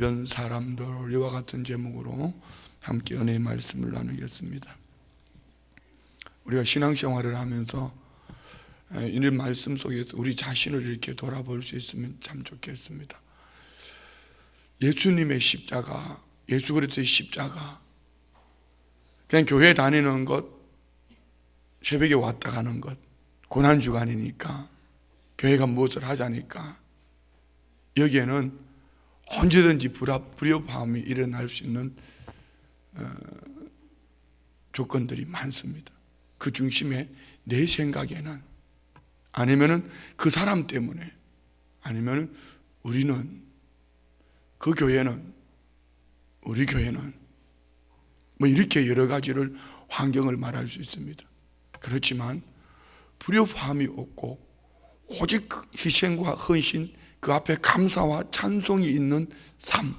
이런 사람들, 이와 같은 제목으로 함께 은혜의 말씀을 나누겠습니다. 우리가 신앙생활을 하면서 이런 말씀 속에서 우리 자신을 이렇게 돌아볼 수 있으면 참 좋겠습니다. 예수님의 십자가, 예수 그리스도의 십자가, 그냥 교회 다니는 것, 새벽에 왔다 가는 것, 고난주간이니까, 교회가 무엇을 하자니까, 여기에는 언제든지 불협화음이 일어날 수 있는 조건들이 많습니다. 그 중심에 내 생각에는, 아니면은 그 사람 때문에, 아니면은 우리는, 그 교회는, 우리 교회는, 뭐 이렇게 여러 가지를 환경을 말할 수 있습니다. 그렇지만 불협화음이 없고 오직 희생과 헌신, 그 앞에 감사와 찬송이 있는 삶,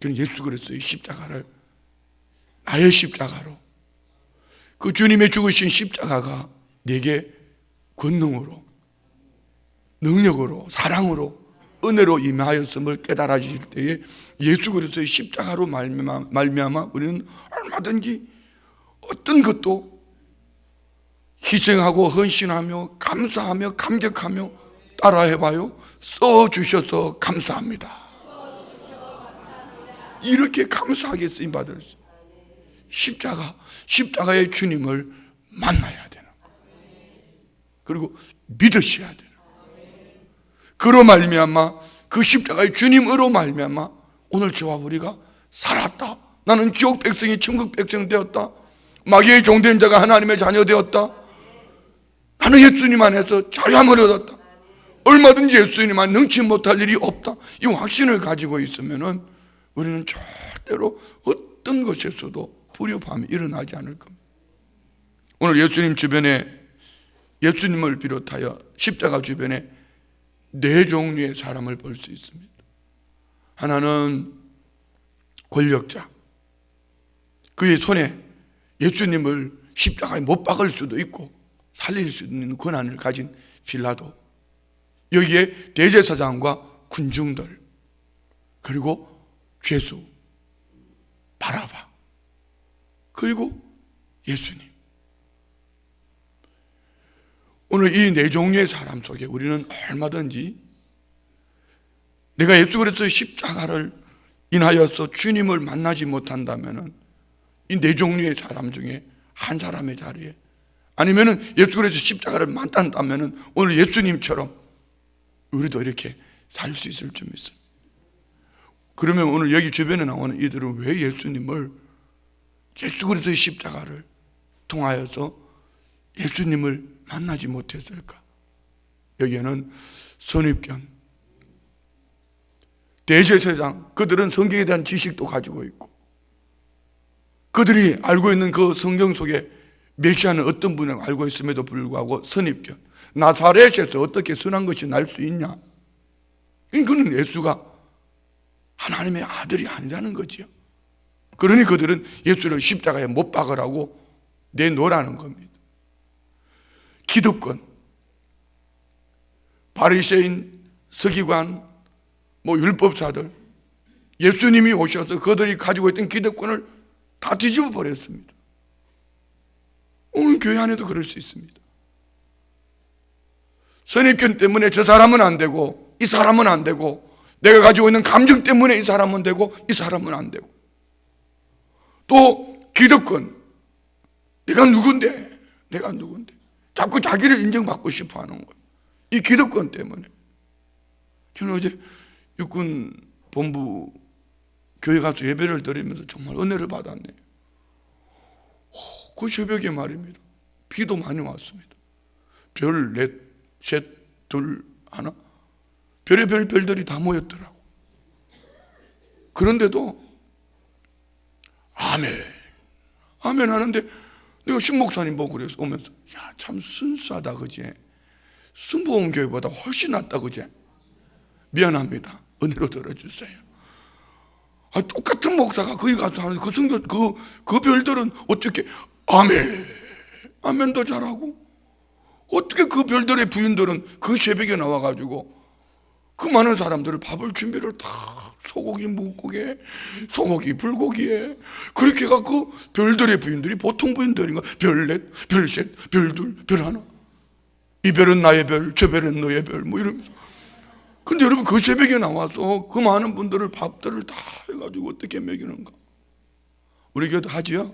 그건 예수 그리스도의 십자가를 나의 십자가로, 그 주님의 죽으신 십자가가 내게 권능으로, 능력으로, 사랑으로, 은혜로 임하였음을 깨달아질 때에 예수 그리스도의 십자가로 말미암아 우리는 얼마든지 어떤 것도 희생하고 헌신하며 감사하며 감격하며, 따라해봐요. 써주셔서 감사합니다. 이렇게 감사하게 쓰임받을 수, 십자가의 주님을 만나야 되는, 그리고 믿으셔야 되는, 그로 말미암아, 그 십자가의 주님으로 말미암아 오늘 저와 우리가 살았다. 나는 지옥 백성이 천국 백성 되었다. 마귀의 종된 자가 하나님의 자녀 되었다. 나는 예수님 안에서 자유함을 얻었다. 얼마든지 예수님 안 능치 못할 일이 없다. 이 확신을 가지고 있으면은 우리는 절대로 어떤 것에서도 불협화음이 일어나지 않을 겁니다. 오늘 예수님 주변에, 예수님을 비롯하여 십자가 주변에 네 종류의 사람을 볼 수 있습니다. 하나는 권력자, 그의 손에 예수님을 십자가에 못 박을 수도 있고 살릴 수 있는 권한을 가진 빌라도, 여기에 대제사장과 군중들, 그리고 죄수 바라바, 그리고 예수님. 오늘 이 네 종류의 사람 속에 우리는 얼마든지 내가 예수 그리스도의 십자가를 인하여서 주님을 만나지 못한다면은 이 네 종류의 사람 중에 한 사람의 자리에, 아니면은 예수 그리스도 십자가를 만난다면은 오늘 예수님처럼 우리도 이렇게 살 수 있을 줄 믿습니다. 그러면 오늘 여기 주변에 나오는 이들은 왜 예수님을, 예수 그리스도의 십자가를 통하여서 예수님을 만나지 못했을까? 여기에는 선입견, 대제사장, 그들은 성경에 대한 지식도 가지고 있고, 그들이 알고 있는 그 성경 속에 메시아는 어떤 분을 알고 있음에도 불구하고 선입견, 나사렛에서 어떻게 선한 것이 날 수 있냐? 그는 예수가 하나님의 아들이 아니라는 거지요. 그러니 그들은 예수를 십자가에 못 박으라고 내놓으라는 겁니다. 기득권, 바리새인, 서기관, 율법사들, 예수님이 오셔서 그들이 가지고 있던 기득권을 다 뒤집어 버렸습니다. 오늘 교회 안에도 그럴 수 있습니다. 선입견 때문에 저 사람은 안 되고 이 사람은 안 되고, 내가 가지고 있는 감정 때문에 이 사람은 되고 이 사람은 안 되고, 또 기득권, 내가 누군데 자꾸 자기를 인정받고 싶어 하는 거예요. 이 기득권 때문에. 저는 어제 육군 본부 교회 가서 예배를 드리면서 정말 은혜를 받았네요. 그 새벽에 말입니다. 비도 많이 왔습니다. 별 넷, 셋, 둘, 하나, 별의별 별들이 다 모였더라고. 그런데도 아멘, 아멘 하는데 내가 신목사님 보고 그래서 오면서, 야, 참 순수하다 그지? 순복음교회보다 훨씬 낫다 그지? 미안합니다. 은혜로 들어주세요. 똑같은 목사가 거기 가서 하는 그 성교, 그 별들은 어떻게 아멘, 아멘도 잘하고, 어떻게 그 별들의 부인들은 그 새벽에 나와가지고 그 많은 사람들을 밥을 준비를 다 소고기 묵국에 소고기 불고기에 그렇게 해갖고 별들의 부인들이 보통 부인들인가 별넷, 별셋, 별둘, 별하나, 이 별은 나의 별, 저 별은 너의 별 뭐 이러면서. 근데 여러분 그 새벽에 나와서 그 많은 분들을 밥들을 다 해가지고 어떻게 먹이는가? 우리 교회도 하지요?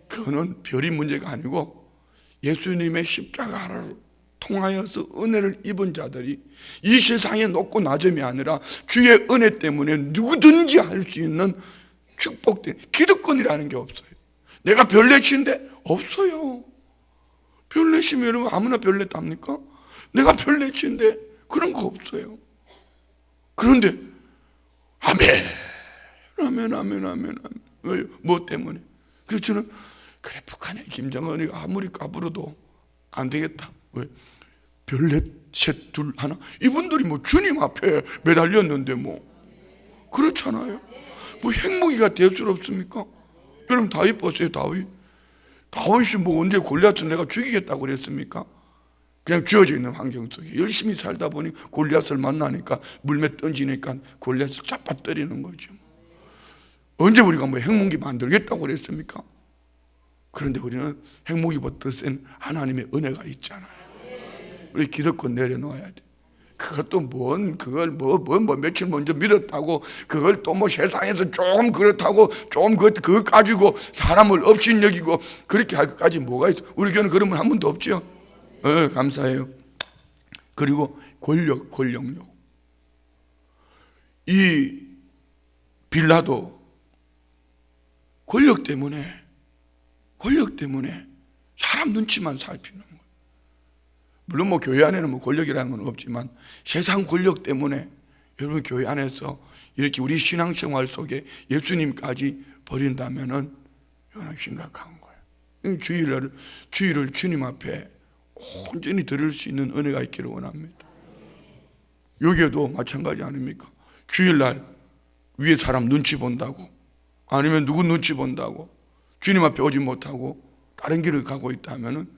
그거는 별이 문제가 아니고 예수님의 십자가를 통하여서 은혜를 입은 자들이 이 세상의 높고 낮음이 아니라 주의 은혜 때문에 누구든지 할 수 있는 축복된 기득권이라는 게 없어요. 내가 별내치인데 없어요. 별내치면 여러분 아무나 별내다 합니까? 내가 별내치인데 그런 거 없어요. 그런데 아멘 아멘 아멘 아멘 왜요? 뭐 때문에? 그래서 저는 그래 북한의 김정은이 아무리 까불어도 안 되겠다. 왜? 별넷, 셋, 둘, 하나. 이분들이 뭐 주님 앞에 매달렸는데 뭐 그렇잖아요. 뭐 핵무기가 대수롭습니까? 여러분 다윗 보세요. 다윗이 뭐 언제 골리앗을 내가 죽이겠다고 그랬습니까? 그냥 쥐어져 있는 환경 속에 열심히 살다 보니 골리앗을 만나니까 물매 던지니까 골리앗을 잡아뜨리는 거죠. 언제 우리가 뭐 핵무기 만들겠다고 그랬습니까? 그런데 우리는 핵무기보다 센 하나님의 은혜가 있잖아요. 우리 기득권 내려놓아야 돼. 그것도 그걸 며칠 먼저 믿었다고 그걸 또 뭐 세상에서 좀 그렇다고 좀 그거 가지고 사람을 업신여기고 그렇게 할 것까지 뭐가 있어? 우리 교회는 그런 분 한 분도 없죠. 감사해요. 그리고 권력력. 이 빌라도 권력 때문에 사람 눈치만 살피는 거예요. 물론 뭐 교회 안에는 뭐 권력이라는 건 없지만 세상 권력 때문에 여러분 교회 안에서 이렇게 우리 신앙생활 속에 예수님까지 버린다면은 이거는 심각한 거예요. 주일을 주님 앞에 온전히 드릴 수 있는 은혜가 있기를 원합니다. 여기에도 마찬가지 아닙니까? 주일날 위에 사람 눈치 본다고 아니면 누구 눈치 본다고 주님 앞에 오지 못하고 다른 길을 가고 있다면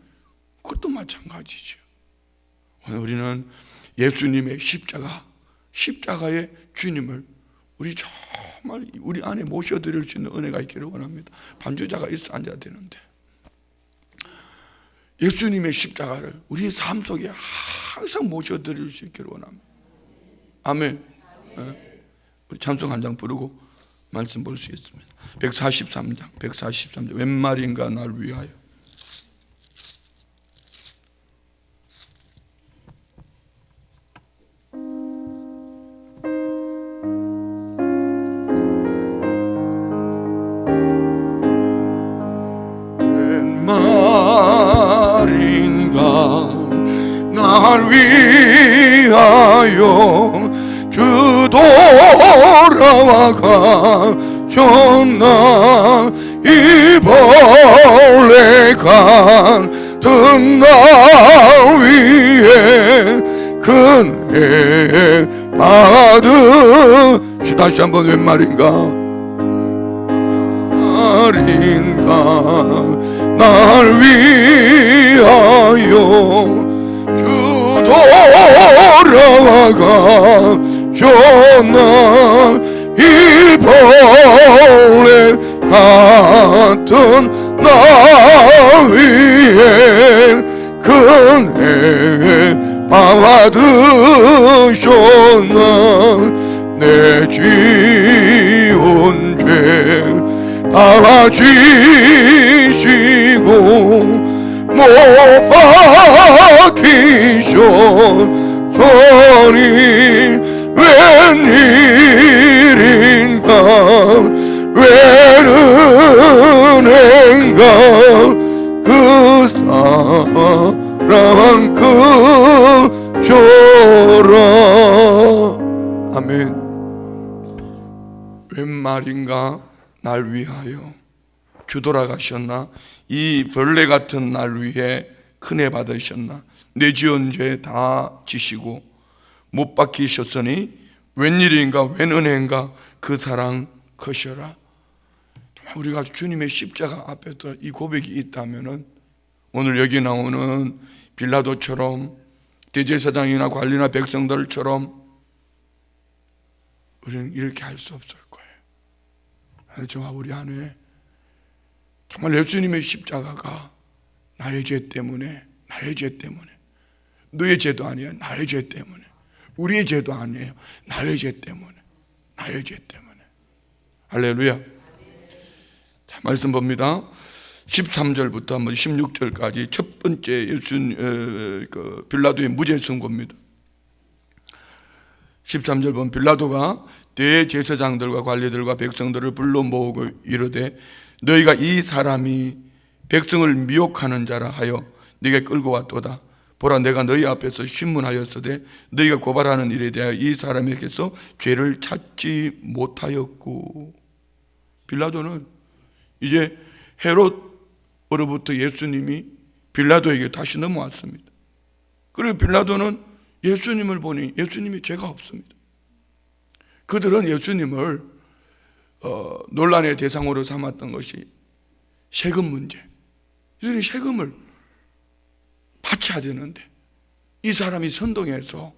그것도 마찬가지죠. 오늘 우리는 예수님의 십자가의 주님을 우리 정말 우리 안에 모셔드릴 수 있는 은혜가 있기를 원합니다. 반주자가 있어 앉아야 되는데 예수님의 십자가를 우리의 삶 속에 항상 모셔드릴 수 있기를 원합니다. 아멘. 우리 찬송 한 장 부르고 말씀 볼 수 있습니다. 143장 웬 말인가 날 위하여. 웬 말인가 날 위하여 주 돌아와 가셨나 이 벌레 같은 나 위에 큰 애 받으시. 다시 한번 웬 말인가 날 위하여 주 돌아와 가셨나 이 벌레 같은 나 위에 큰 애 받으셨나 내 지은 죄 다 지시고 못 박히셨으니 웬일인가 웬 은혜인가 그 사랑 크셔라. 아멘. 웬 말인가 날 위하여 주 돌아가셨나 이 벌레 같은 날 위해 큰애 받으셨나 내 지은 죄 다 지시고 못 박히셨으니 웬일인가 웬 은혜인가 그 사랑 크셔라. 우리가 주님의 십자가 앞에서 이 고백이 있다면은 오늘 여기 나오는 빌라도처럼 대제사장이나 관리나 백성들처럼 우리는 이렇게 할 수 없을 거예요. 저와 우리 안에 정말 예수님의 십자가가 나의 죄 때문에, 나의 죄 때문에, 너의 죄도 아니에요. 나의 죄 때문에. 우리의 죄도 아니에요. 나의 죄 때문에. 나의 죄 때문에. 할렐루야. 자, 말씀 봅니다. 13절부터 한번 16절까지 첫 번째 빌라도의 무죄 선고입니다. 13절 보면 빌라도가 대제사장들과 관리들과 백성들을 불러 모으고 이르되 너희가 이 사람이 백성을 미혹하는 자라 하여 네게 끌고 왔도다. 보라, 내가 너희 앞에서 신문하였으되 너희가 고발하는 일에 대하여 이 사람에게서 죄를 찾지 못하였고. 빌라도는 이제 헤롯으로부터 예수님이 빌라도에게 다시 넘어왔습니다. 그리고 빌라도는 예수님을 보니 예수님이 죄가 없습니다. 그들은 예수님을 논란의 대상으로 삼았던 것이 세금 문제. 이들이 세금을 바쳐야 되는데 이 사람이 선동해서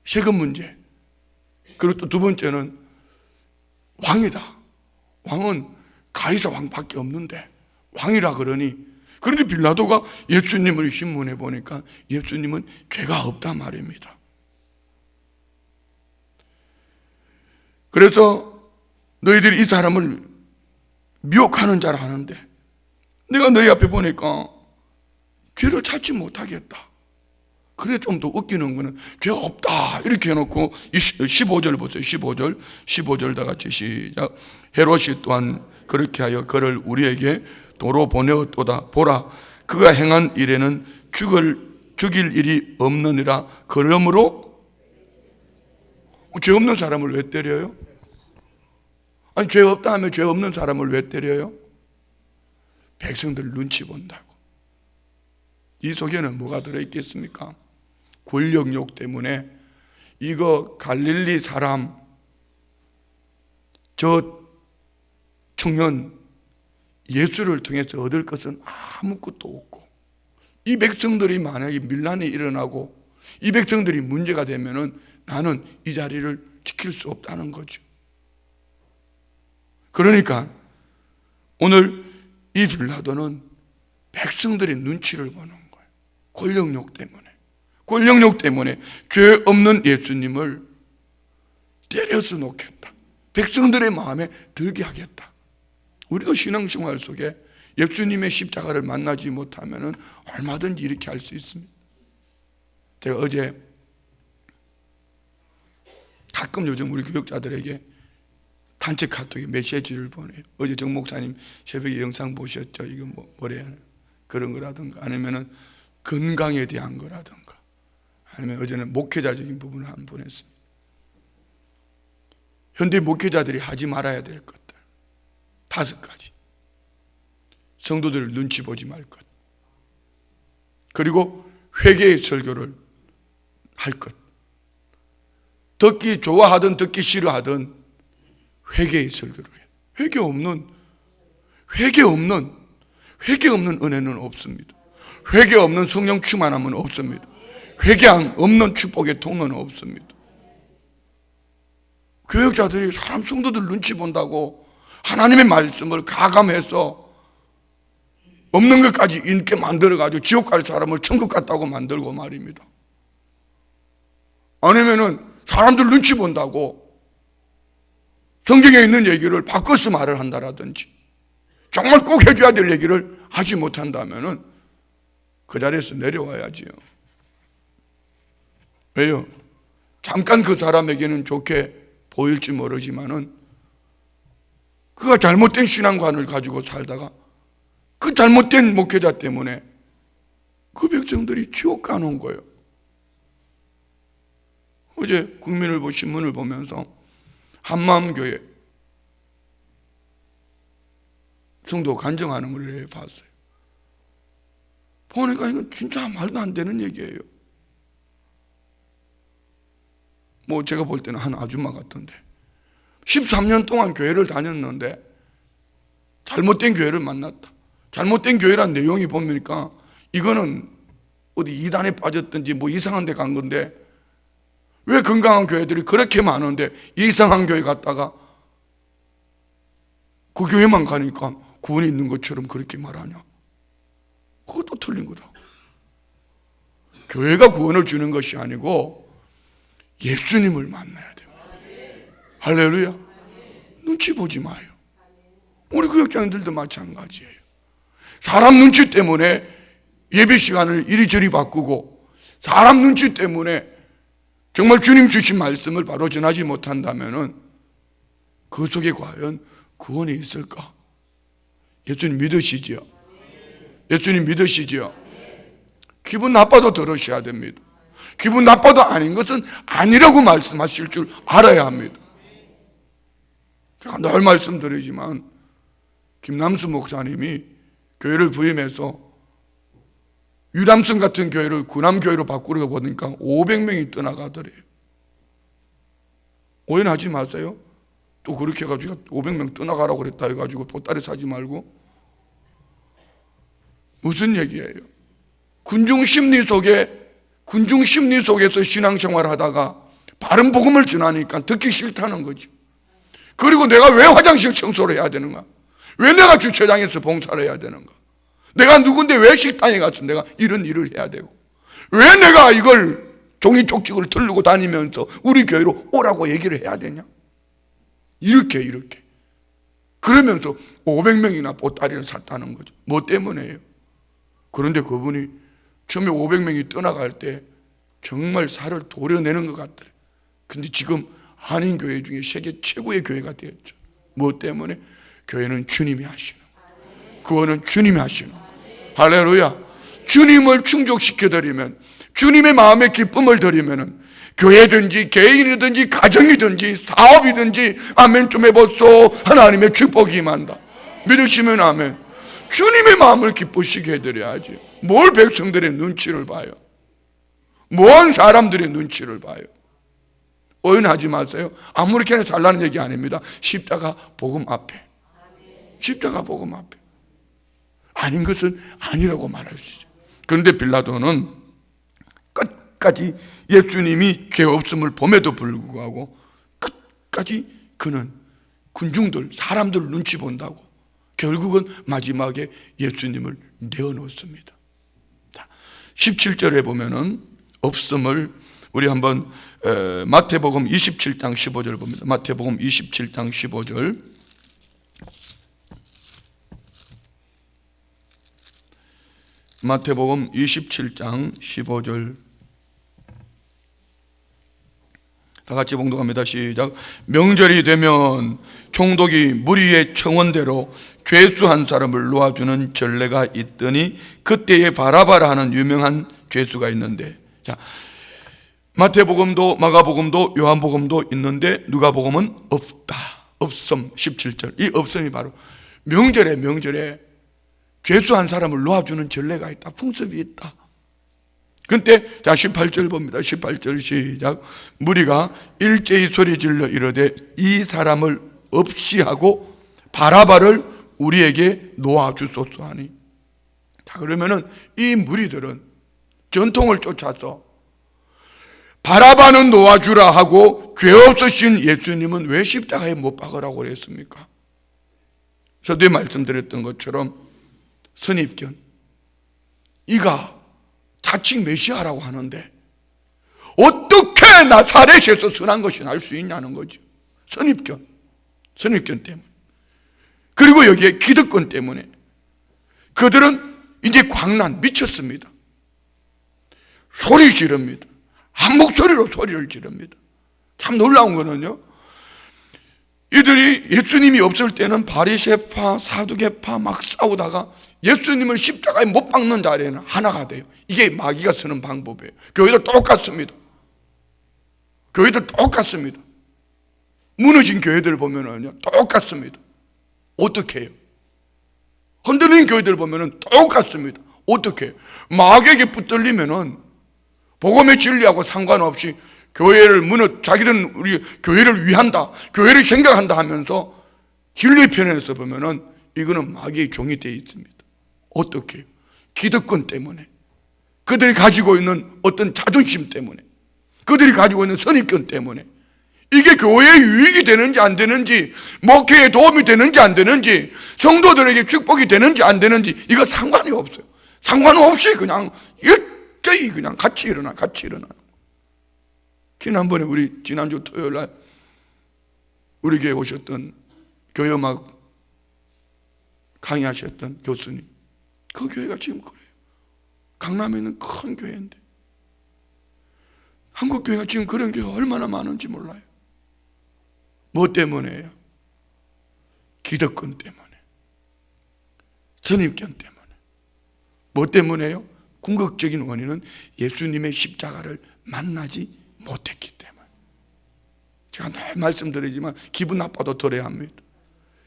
세금 문제. 그리고 또 두 번째는 왕이다. 왕은 가이사 왕밖에 없는데 왕이라 그러니, 그런데 빌라도가 예수님을 신문해 보니까 예수님은 죄가 없단 말입니다. 그래서 너희들이 이 사람을 미혹하는 자라 하는데 내가 너희 앞에 보니까 죄를 찾지 못하겠다. 그래 좀 더 웃기는 거는 죄 없다 이렇게 해놓고 15절 보세요. 15절 다 같이 시작. 헤롯이 또한 그렇게 하여 그를 우리에게 도로 보내었도다. 보라, 그가 행한 일에는 죽일 일이 없느니라. 그러므로 죄 없는 사람을 왜 때려요? 아니, 죄 없다 하면 죄 없는 사람을 왜 때려요? 백성들 눈치 본다고. 이 속에는 뭐가 들어있겠습니까? 권력욕 때문에 이거 갈릴리 사람 저 청년 예수를 통해서 얻을 것은 아무것도 없고, 이 백성들이 만약에 밀란이 일어나고 이 백성들이 문제가 되면은 나는 이 자리를 지킬 수 없다는 거죠. 그러니까 오늘 이 빌라도는 백성들의 눈치를 보는 거예요. 권력욕 때문에 죄 없는 예수님을 때려서 놓겠다. 백성들의 마음에 들게 하겠다. 우리도 신앙생활 속에 예수님의 십자가를 만나지 못하면 얼마든지 이렇게 할 수 있습니다. 제가 어제 가끔 요즘 우리 교육자들에게 단체 카톡에 메시지를 보내요. 어제 정 목사님 새벽에 영상 보셨죠? 이거 뭐래야 그런 거라든가, 아니면은 건강에 대한 거라든가, 아니면 어제는 목회자적인 부분을 한 번 보냈습니다. 현대 목회자들이 하지 말아야 될 것들 5가지. 성도들을 눈치 보지 말 것, 그리고 회개의 설교를 할 것. 듣기 좋아하든 듣기 싫어하든 회개의 설교를 해요. 회개 없는 은혜는 없습니다. 회개 없는 성령 충만함은 없습니다. 회개 없는 축복의 통로는 없습니다. 교육자들이 사람 성도들 눈치 본다고 하나님의 말씀을 가감해서 없는 것까지 있게 만들어가지고 지옥 갈 사람을 천국 갔다고 만들고 말입니다. 아니면은 사람들 눈치 본다고 성경에 있는 얘기를 바꿔서 말을 한다라든지, 정말 꼭 해줘야 될 얘기를 하지 못한다면은 그 자리에서 내려와야지요. 왜요? 잠깐 그 사람에게는 좋게 보일지 모르지만은 그가 잘못된 신앙관을 가지고 살다가 그 잘못된 목회자 때문에 그 백성들이 지옥 가는 거예요. 어제 국민을 신문을 보면서 한마음교회 성도 간증하는 걸 봤어요. 보니까 이건 진짜 말도 안 되는 얘기예요. 뭐 제가 볼 때는 한 아줌마 같은데 13년 동안 교회를 다녔는데 잘못된 교회를 만났다. 잘못된 교회란 내용이 보니까 이거는 어디 이단에 빠졌든지 뭐 이상한 데 간 건데 왜 건강한 교회들이 그렇게 많은데 이상한 교회 갔다가 그 교회만 가니까 구원이 있는 것처럼 그렇게 말하냐? 그것도 틀린 거다. 교회가 구원을 주는 것이 아니고 예수님을 만나야 됩니다. 할렐루야. 눈치 보지 마요. 우리 교육장님들도 마찬가지예요. 사람 눈치 때문에 예배 시간을 이리저리 바꾸고 사람 눈치 때문에 정말 주님 주신 말씀을 바로 전하지 못한다면 그 속에 과연 구원이 있을까? 예수님 믿으시지요? 예수님 믿으시지요? 기분 나빠도 들으셔야 됩니다. 기분 나빠도 아닌 것은 아니라고 말씀하실 줄 알아야 합니다. 제가 늘 말씀드리지만 김남수 목사님이 교회를 부임해서 유람선 같은 교회를 구남교회로 바꾸려고 보니까 500명이 떠나가더래요. 오해하지 마세요. 또 그렇게 해가지고 500명 떠나가라고 그랬다 해가지고 보따리 사지 말고. 무슨 얘기예요? 군중 심리 속에서 신앙생활을 하다가 바른 복음을 전하니까 듣기 싫다는 거죠. 그리고 내가 왜 화장실 청소를 해야 되는가? 왜 내가 주차장에서 봉사를 해야 되는가? 내가 누군데 왜 식당에 가서 내가 이런 일을 해야 되고, 왜 내가 이걸 종이 쪽지를 들고 다니면서 우리 교회로 오라고 얘기를 해야 되냐? 이렇게 그러면서 500명이나 보따리를 샀다는 거죠. 뭐 때문에요? 그런데 그분이 처음에 500명이 떠나갈 때 정말 살을 도려내는 것 같더래요. 근데 지금 한인교회 중에 세계 최고의 교회가 되었죠. 뭐 때문에? 교회는 주님이 하시는, 구원은 주님이 하시는. 할렐루야. 주님을 충족시켜드리면, 주님의 마음의 기쁨을 드리면 교회든지 개인이든지 가정이든지 사업이든지 아멘 좀 해보소. 하나님의 축복이 임한다. 믿으시면 아멘. 주님의 마음을 기쁘시게 해드려야지. 뭘 백성들의 눈치를 봐요? 뭔 사람들의 눈치를 봐요? 오해하지 마세요. 아무렇게나 살라는 얘기 아닙니다. 십자가 복음 앞에, 십자가 복음 앞에 아닌 것은 아니라고 말할 수 있어요. 그런데 빌라도는 끝까지 예수님이 죄 없음을 봄에도 불구하고 끝까지 그는 군중들, 사람들 눈치 본다고 결국은 마지막에 예수님을 내어놓습니다. 17절에 보면은 없음을 우리 한번 마태복음 27장 15절 봅니다. 마태복음 27장 15절. 마태복음 27장 15절. 다 같이 봉독합니다. 시작. 명절이 되면 총독이 무리의 청원대로 죄수 한 사람을 놓아주는 전례가 있더니 그때에 바라바라 하는 유명한 죄수가 있는데, 자, 마태복음도 마가복음도 요한복음도 있는데 누가복음은 없다. 없음. 17절. 이 없음이 바로 명절에 죄수 한 사람을 놓아주는 전례가 있다. 풍습이 있다. 근데 자 18절 봅니다. 18절 시작. 무리가 일제히 소리질러 이르되 이 사람을 없이 하고 바라바를 우리에게 놓아주소서 하니. 자, 그러면은 이 무리들은 전통을 쫓아서 바라바는 놓아주라 하고 죄 없으신 예수님은 왜 십자가에 못 박으라고 그랬습니까? 저도 말씀드렸던 것처럼 선입견, 이가 자칭 메시아라고 하는데 어떻게 나사렛에서 선한 것이 날 수 있냐는 거죠. 선입견 때문에, 그리고 여기에 기득권 때문에 그들은 이제 광란 미쳤습니다. 소리 지릅니다. 한 목소리로 소리를 지릅니다. 참 놀라운 거는요, 이들이 예수님이 없을 때는 바리새파, 사두개파 막 싸우다가 예수님을 십자가에 못 박는 자리에는 하나가 돼요. 이게 마귀가 쓰는 방법이에요. 교회도 똑같습니다. 교회도 똑같습니다. 무너진 교회들 보면은요 똑같습니다. 어떻게 해요? 흔들린 교회들 보면은 똑같습니다. 어떻게 해요? 마귀에게 붙들리면은 복음의 진리하고 상관없이 교회를 자기들은 우리 교회를 위한다, 교회를 생각한다 하면서 진리 편에서 보면은 이거는 마귀의 종이 되어 있습니다. 어떻게 해요? 기득권 때문에, 그들이 가지고 있는 어떤 자존심 때문에, 그들이 가지고 있는 선입견 때문에. 이게 교회에 유익이 되는지 안 되는지, 목회에 도움이 되는지 안 되는지, 성도들에게 축복이 되는지 안 되는지, 이거 상관이 없어요. 상관없이 그냥 일제히 그냥 같이 일어나. 지난번에 우리 지난주 토요일 날 우리 교회에 오셨던 교회음악 강의하셨던 교수님, 그 교회가 지금 그래요. 강남에 있는 큰 교회인데 한국 교회가 지금 그런 교회가 얼마나 많은지 몰라요. 뭐 때문에요? 기득권 때문에, 선입견 때문에. 뭐 때문에요? 궁극적인 원인은 예수님의 십자가를 만나지 못했기 때문에. 제가 늘 말씀드리지만 기분 나빠도 들어야 합니다.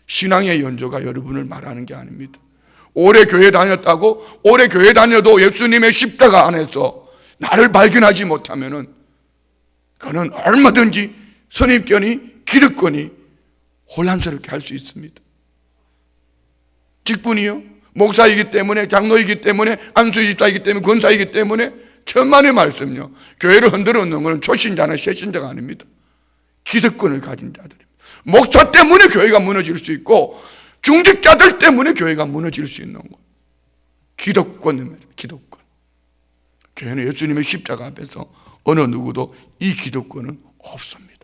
신앙의 연조가 여러분을 말하는 게 아닙니다. 오래 교회 다녔다고, 오래 교회 다녀도 예수님의 십자가 안에서 나를 발견하지 못하면은 그는 얼마든지 선입견이, 기득권이 혼란스럽게 할 수 있습니다. 직분이요, 목사이기 때문에, 장로이기 때문에, 안수집사이기 때문에, 권사이기 때문에, 천만의 말씀요, 교회를 흔들어 놓는 것은 초신자나 새신자가 아닙니다. 기득권을 가진 자들입니다. 목사 때문에 교회가 무너질 수 있고, 중직자들 때문에 교회가 무너질 수 있는 것. 기득권입니다. 기득권. 교회는 예수님의 십자가 앞에서 어느 누구도 이 기득권은 없습니다.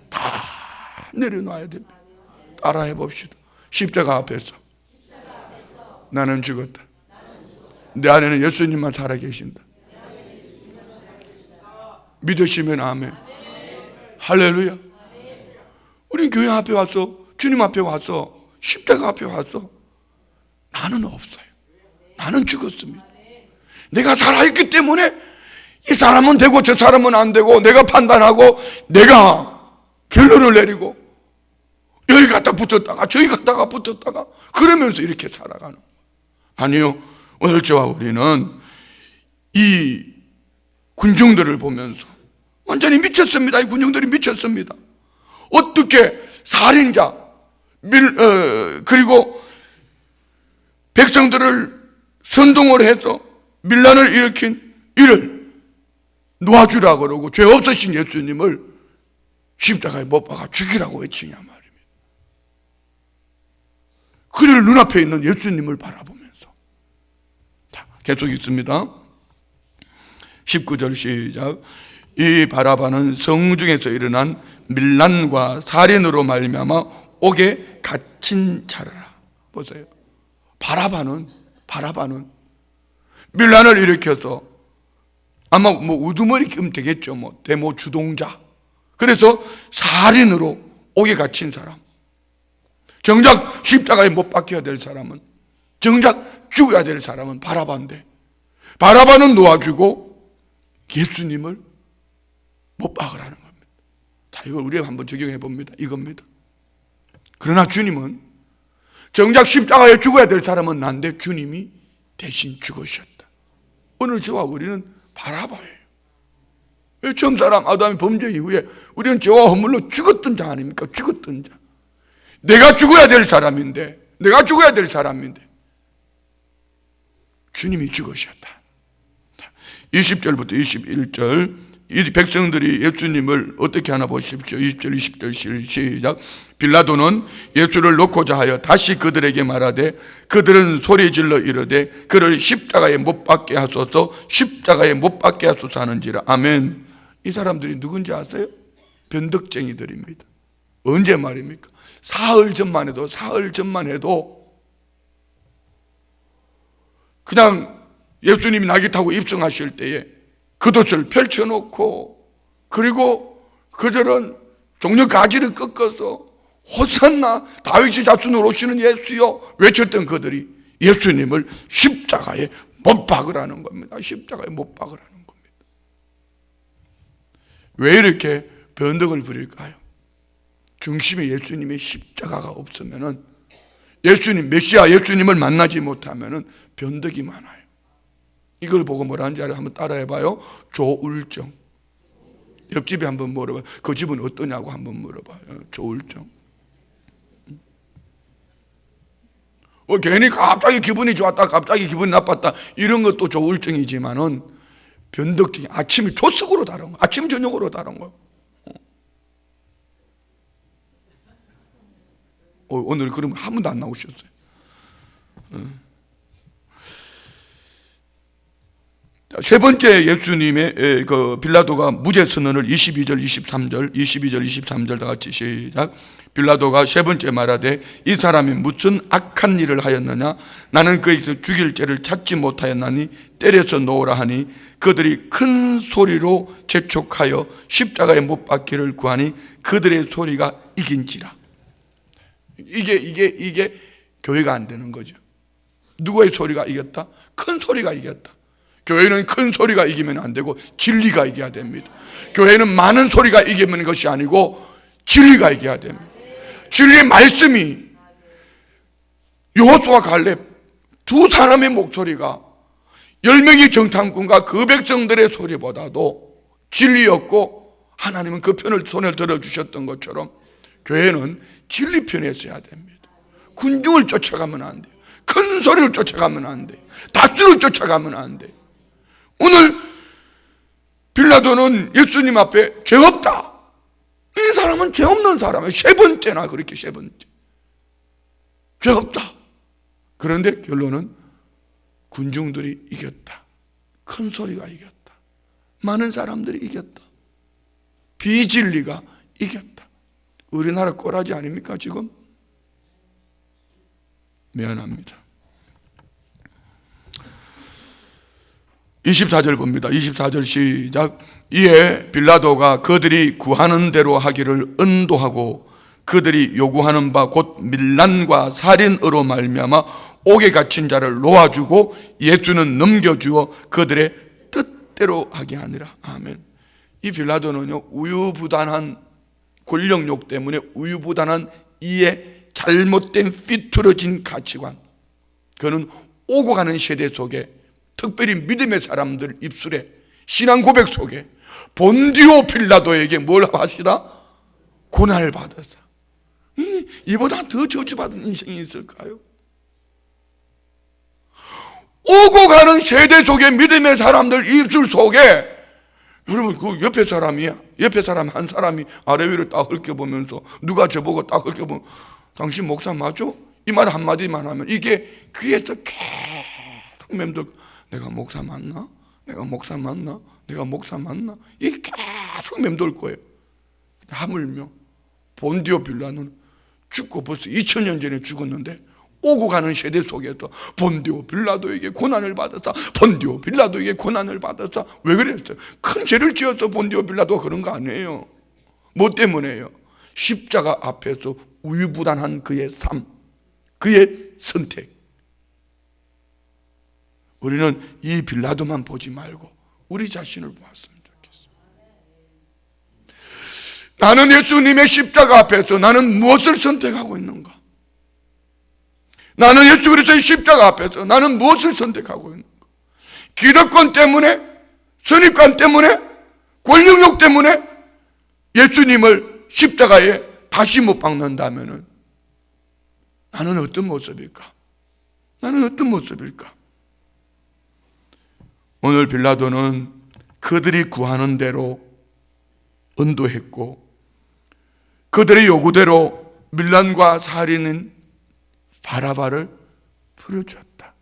다 내려놔야 됩니다. 따라해 봅시다. 십자가 앞에서 나는 죽었다. 내 안에는 예수님만 살아계신다. 믿으시면 아멘. 할렐루야. 우리 교회 앞에 와서, 주님 앞에 와서, 십자가 앞에 와서 나는 없어요. 나는 죽었습니다. 내가 살아있기 때문에 이 사람은 되고 저 사람은 안 되고, 내가 판단하고 내가 결론을 내리고 여기 갔다 붙었다가 저기 갔다가 붙었다가 그러면서 이렇게 살아가는 거예요. 아니요, 오늘 저와 우리는 이 군중들을 보면서 완전히 미쳤습니다. 이 군중들이 미쳤습니다. 어떻게 살인자, 그리고 백성들을 선동을 해서 밀란을 일으킨 이를 놓아주라고 그러고 죄 없으신 예수님을 십자가에 못 박아 죽이라고 외치냐 말입니다. 그를 눈앞에 있는 예수님을 바라보면서. 자, 계속 있습니다. 19절 시작. 이 바라바는 성중에서 일어난 밀란과 살인으로 말미암아 옥에 갇힌 자라. 보세요. 바라바는 밀란을 일으켜서 아마 우두머리 끼면 되겠죠. 데모 주동자. 그래서 살인으로 옥에 갇힌 사람. 정작 십자가에 못 박혀야 될 사람은, 정작 죽어야 될 사람은 바라바인데, 바라바는 놓아주고 예수님을 못 박으라는 겁니다. 자, 이걸 우리가 한번 적용해 봅니다. 이겁니다. 그러나 주님은 정작 십자가에 죽어야 될 사람은 난데 주님이 대신 죽으셨다. 오늘 저와 우리는 바라바예요. 처음 사람 아담의 범죄 이후에 우리는 죄와 허물로 죽었던 자 아닙니까? 죽었던 자. 내가 죽어야 될 사람인데, 주님이 죽으셨다. 20절부터 21절, 이 백성들이 예수님을 어떻게 하나 보십시오. 20절 20절 시작. 빌라도는 예수를 놓고자 하여 다시 그들에게 말하되 그들은 소리질러 이르되 그를 십자가에 못 박게 하소서, 십자가에 못 박게 하소서 하는지라. 아멘. 이 사람들이 누군지 아세요? 변덕쟁이들입니다. 언제 말입니까? 사흘 전만 해도 그냥 예수님이 낙이 타고 입성하실 때에 겉옷을 펼쳐놓고, 그리고 그들은 종려 가지를 꺾어서 호산나 다윗의 자손으로 오시는 예수여 외쳤던 그들이 예수님을 십자가에 못 박으라는 겁니다. 십자가에 못 박으라는 겁니다. 왜 이렇게 변덕을 부릴까요? 중심에 예수님의 십자가가 없으면은, 예수님, 메시아 예수님을 만나지 못하면은 변덕이 많아요. 이걸 보고 뭐라는지 한번 따라해봐요. 조울증. 옆집에 한번 물어봐요. 그 집은 어떠냐고 한번 물어봐요. 조울증. 괜히 갑자기 기분이 좋았다, 갑자기 기분이 나빴다, 이런 것도 조울증이지만은 변덕적인, 아침이 조석으로 다른 거, 아침 저녁으로 다른 거. 오늘 그러면 한 번도 안 나오셨어요. 세 번째, 예수님의 그 빌라도가 무죄 선언을 22절 23절 다 같이 시작. 빌라도가 세 번째 말하되 이 사람이 무슨 악한 일을 하였느냐, 나는 그에서 죽일 죄를 찾지 못하였나니 때려서 놓으라 하니 그들이 큰 소리로 재촉하여 십자가에 못 박기를 구하니 그들의 소리가 이긴지라. 이게 교회가 안 되는 거죠. 누구의 소리가 이겼다? 큰 소리가 이겼다. 교회는 큰 소리가 이기면 안 되고 진리가 이겨야 됩니다. 교회는 많은 소리가 이기는 것이 아니고 진리가 이겨야 됩니다. 진리의 말씀이, 여호수아 갈렙 두 사람의 목소리가 10명의 정탐꾼과 그 백성들의 소리보다도 진리였고, 하나님은 그 편을 손에 들어주셨던 것처럼 교회는 진리 편에 서야 됩니다. 군중을 쫓아가면 안 돼요. 큰 소리를 쫓아가면 안 돼요. 다수를 쫓아가면 안 돼요. 오늘 빌라도는 예수님 앞에 죄 없다, 이 사람은 죄 없는 사람이에요. 세 번째나 그렇게 세 번째 죄 없다. 그런데 결론은 군중들이 이겼다. 큰 소리가 이겼다. 많은 사람들이 이겼다. 비진리가 이겼다. 우리나라 꼬라지 아닙니까 지금? 미안합니다. 24절 봅니다. 24절 시작. 이에 빌라도가 그들이 구하는 대로 하기를 언도하고 그들이 요구하는 바 곧 밀란과 살인으로 말미암아 옥에 갇힌 자를 놓아주고 예수는 넘겨주어 그들의 뜻대로 하게 하니라. 아멘. 이 빌라도는요, 우유부단한 권력욕 때문에 우유부단한 이에 잘못된 삐뚤어진 가치관, 그는 오고 가는 세대 속에, 특별히 믿음의 사람들 입술에, 신앙 고백 속에 본디오 빌라도에게 뭘 하시다? 고난을 받았어. 이보다 더 저주받은 인생이 있을까요? 오고 가는 세대 속에 믿음의 사람들 입술 속에, 여러분 그 옆에 사람이야, 옆에 사람 한 사람이 아래 위를 딱 훑겨보면서 누가 저보고 딱 훑겨보면 당신 목사 맞죠? 이 말 한마디만 하면 이게 귀에서 계속 맴돌고, 내가 목사 맞나? 내가 목사 맞나? 내가 목사 맞나? 이게 계속 맴돌 거예요. 하물며 본디오 빌라도는 죽고 벌써 2000년 전에 죽었는데 오고 가는 세대 속에서 본디오 빌라도에게 고난을 받았다. 본디오 빌라도에게 고난을 받았다. 왜 그랬어요? 큰 죄를 지어서 본디오 빌라도가 그런 거 아니에요. 뭐 때문에요? 십자가 앞에서 우유부단한 그의 삶, 그의 선택. 우리는 이 빌라도만 보지 말고 우리 자신을 보았으면 좋겠어요. 나는 예수님의 십자가 앞에서 나는 무엇을 선택하고 있는가? 나는 예수 그리스도의 십자가 앞에서 나는 무엇을 선택하고 있는가? 기득권 때문에, 선입관 때문에, 권력욕 때문에 예수님을 십자가에 다시 못 박는다면 나는 어떤 모습일까? 나는 어떤 모습일까? 오늘 빌라도는 그들이 구하는 대로 언도했고 그들의 요구대로 밀란과 살인은 바라바를 풀어주었다.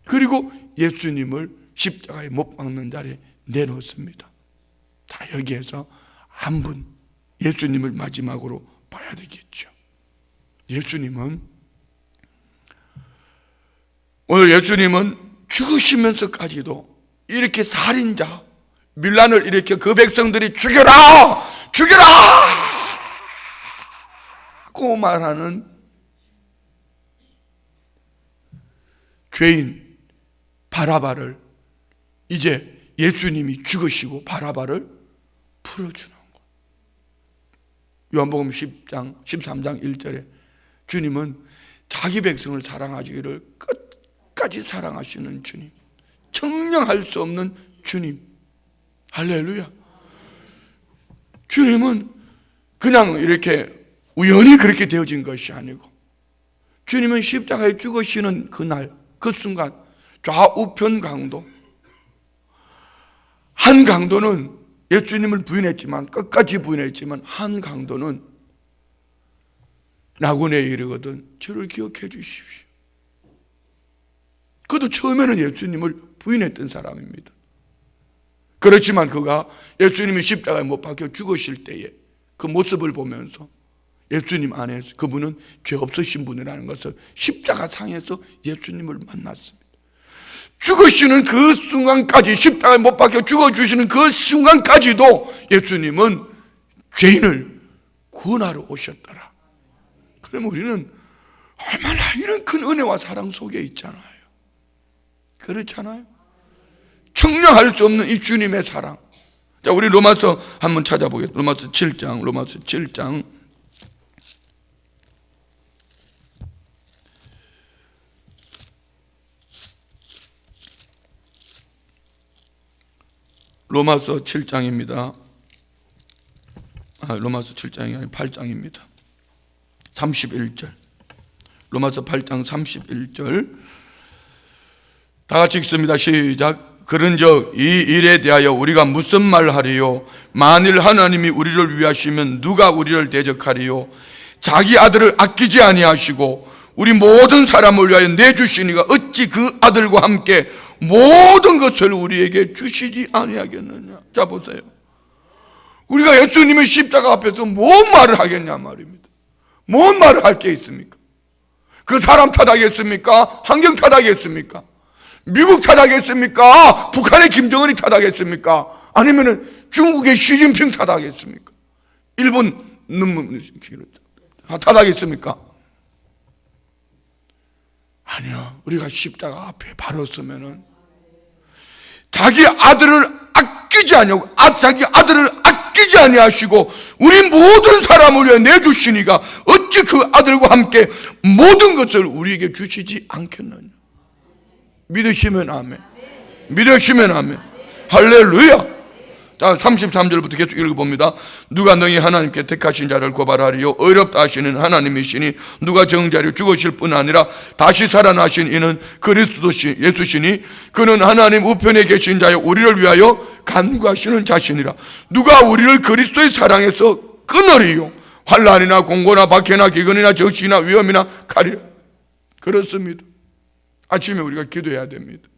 그리고 예수님을 십자가에 못 박는 자리에 내놓습니다. 자, 여기에서 한 분 예수님을 마지막으로 봐야 되겠죠. 오늘 예수님은 죽으시면서까지도 이렇게 살인자, 밀란을 이렇게 그 백성들이 죽여라! 죽여라! 고 말하는 죄인 바라바를 이제 예수님이 죽으시고 바라바를 풀어주는 거예요. 요한복음 10장, 13장 1절에 주님은 자기 백성을 사랑하시기를 끝까지 사랑하시는 주님, 청량할 수 없는 주님. 할렐루야. 주님은 그냥 이렇게 우연히 그렇게 되어진 것이 아니고 주님은 십자가에 죽으시는 그날, 그 순간 좌우편 강도 한 강도는 예수님을 부인했지만, 끝까지 부인했지만, 한 강도는 나군에 이르거든 저를 기억해 주십시오. 그도 처음에는 예수님을 부인했던 사람입니다. 그렇지만 그가 예수님이 십자가에 못 박혀 죽으실 때에 그 모습을 보면서 예수님 안에서 그분은 죄 없으신 분이라는 것을 십자가 상에서 예수님을 만났습니다. 죽으시는 그 순간까지, 십자가에 못 박혀 죽어주시는 그 순간까지도 예수님은 죄인을 구원하러 오셨더라. 그러면 우리는 얼마나 이런 큰 은혜와 사랑 속에 있잖아요. 그렇잖아요. 청량할 수 없는 이 주님의 사랑. 자, 우리 로마서 한번 찾아보겠습니다. 로마서 7장. 로마서 7장입니다. 로마서 7장이 아니라 8장입니다. 31절. 로마서 8장 31절. 다 같이 읽습니다. 시작. 그런즉 이 일에 대하여 우리가 무슨 말하리요? 만일 하나님이 우리를 위하시면 누가 우리를 대적하리요? 자기 아들을 아끼지 아니하시고 우리 모든 사람을 위하여 내주시니가 어찌 그 아들과 함께 모든 것을 우리에게 주시지 아니하겠느냐. 자, 보세요. 우리가 예수님의 십자가 앞에서 뭔 말을 하겠냐 말입니다. 뭔 말을 할 게 있습니까? 그 사람 탓하겠습니까? 환경 탓하겠습니까? 미국 탓하겠습니까? 북한의 김정은이 탓하겠습니까? 아니면 중국의 시진핑 탓하겠습니까? 일본 탓하겠습니까? 아니요. 우리가 십자가 앞에 바로 서면은 자기 아들을 아끼지 아니하고 자기 아들을 아끼지 아니하시고 우리 모든 사람을 위해 내주시니가 어찌 그 아들과 함께 모든 것을 우리에게 주시지 않겠느냐. 믿으시면 아멘. 믿으시면 아멘. 할렐루야. 자, 33절부터 계속 읽어봅니다. 누가 너희 하나님께 택하신 자를 고발하리요? 어렵다 하시는 하나님이시니 누가 정자로 죽으실 뿐 아니라 다시 살아나신 이는 그리스도시 예수시니 그는 하나님 우편에 계신 자여 우리를 위하여 간구하시는 자신이라. 누가 우리를 그리스도의 사랑에서 끊으리요? 환난이나 공고나 박해나 기근이나 적시나 위험이나 칼이라. 그렇습니다. 아침에 우리가 기도해야 됩니다.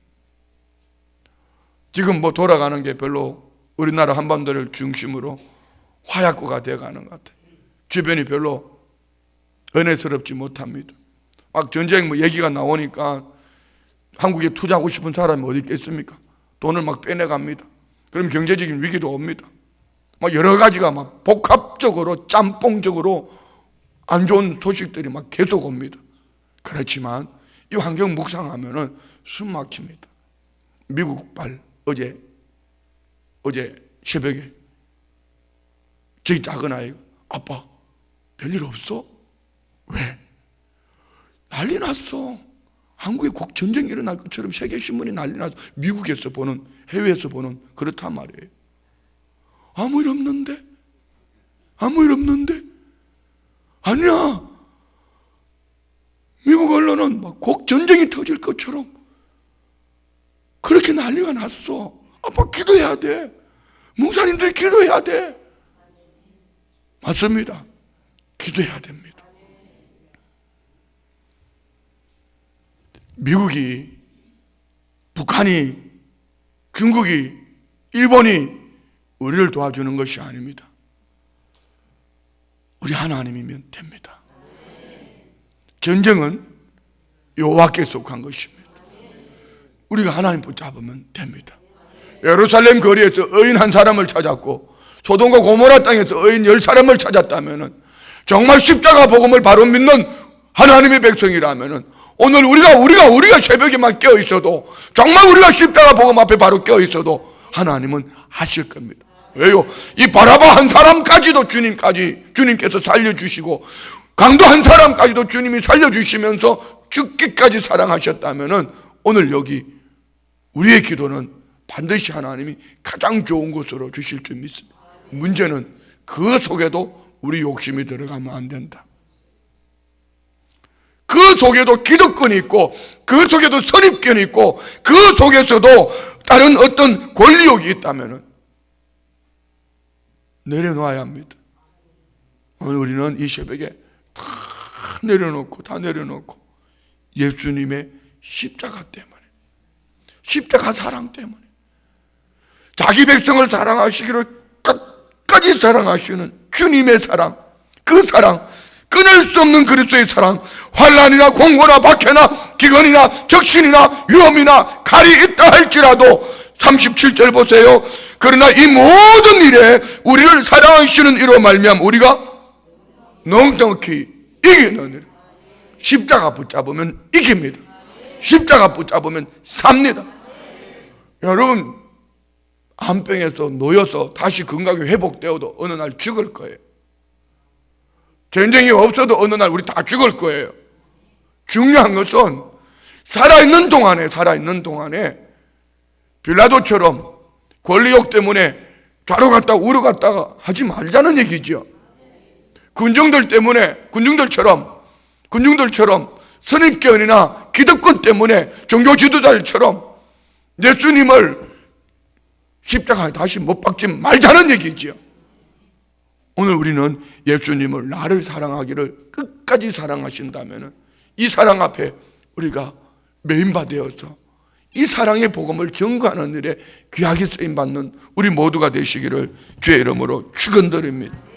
지금 뭐 돌아가는 게 별로 우리나라 한반도를 중심으로 화약고가 되어가는 것 같아요. 주변이 별로 은혜스럽지 못합니다. 막 전쟁 뭐 얘기가 나오니까 한국에 투자하고 싶은 사람이 어디 있겠습니까? 돈을 막 빼내갑니다. 그럼 경제적인 위기도 옵니다. 막 여러 가지가 막 복합적으로 짬뽕적으로 안 좋은 소식들이 막 계속 옵니다. 그렇지만 이 환경 묵상하면은 숨 막힙니다. 미국발 어제 새벽에 저기 작은 아이가 아빠 별일 없어? 왜? 난리 났어. 한국에 꼭 전쟁이 일어날 것처럼 세계신문이 난리 났어. 미국에서 보는, 해외에서 보는 그렇단 말이에요. 아무 일 없는데? 아무 일 없는데? 아니야. 미국 언론은 막 꼭 전쟁이 터질 것처럼 그렇게 난리가 났어. 아빠 기도해야 돼. 목사님들이 기도해야 돼. 맞습니다. 기도해야 됩니다. 미국이, 북한이, 중국이, 일본이 우리를 도와주는 것이 아닙니다. 우리 하나님이면 됩니다. 전쟁은 여호와께 속한 것입니다. 우리가 하나님 붙잡으면 됩니다. 예루살렘 거리에서 의인 한 사람을 찾았고 소돔과 고모라 땅에서 의인 10사람을 찾았다면 정말 십자가 복음을 바로 믿는 하나님의 백성이라면 오늘 우리가 새벽에만 깨어 있어도 정말 우리가 십자가 복음 앞에 바로 깨어 있어도 하나님은 하실 겁니다. 왜요? 이 바라바 한 사람까지도 주님께서 살려주시고 강도 한 사람까지도 주님이 살려주시면서 죽기까지 사랑하셨다면 오늘 여기 우리의 기도는 반드시 하나님이 가장 좋은 것으로 주실 줄 믿습니다. 문제는 그 속에도 우리 욕심이 들어가면 안 된다. 그 속에도 기득권이 있고 그 속에도 선입견이 있고 그 속에서도 다른 어떤 권리욕이 있다면 내려놓아야 합니다. 오늘 우리는 이 새벽에 다 내려놓고 예수님의 십자가 때문에, 십자가 사랑 때문에, 자기 백성을 사랑하시기를 끝까지 사랑하시는 주님의 사랑, 그 사랑, 끊을 수 없는 그리스도의 사랑, 환난이나 공고나 박해나 기근이나 적신이나 위험이나 칼이 있다 할지라도 37절 보세요. 그러나 이 모든 일에 우리를 사랑하시는 이로 말미암아 우리가 넉넉히 이기느니라. 십자가 붙잡으면 이깁니다. 십자가 붙잡으면 삽니다. 여러분, 암병에서 놓여서 다시 건강이 회복되어도 어느 날 죽을 거예요. 전쟁이 없어도 어느 날 우리 다 죽을 거예요. 중요한 것은 살아있는 동안에 빌라도처럼 권리욕 때문에 좌로 갔다가 우로 갔다가 하지 말자는 얘기죠. 군중들처럼 선입견이나 기득권 때문에 종교 지도자들처럼 예수님을 십자가에 다시 못 박지 말자는 얘기죠. 오늘 우리는 예수님을 나를 사랑하기를 끝까지 사랑하신다면 이 사랑 앞에 우리가 메인바 되어서 이 사랑의 복음을 증거하는 일에 귀하게 쓰임받는 우리 모두가 되시기를 주의 이름으로 축원드립니다.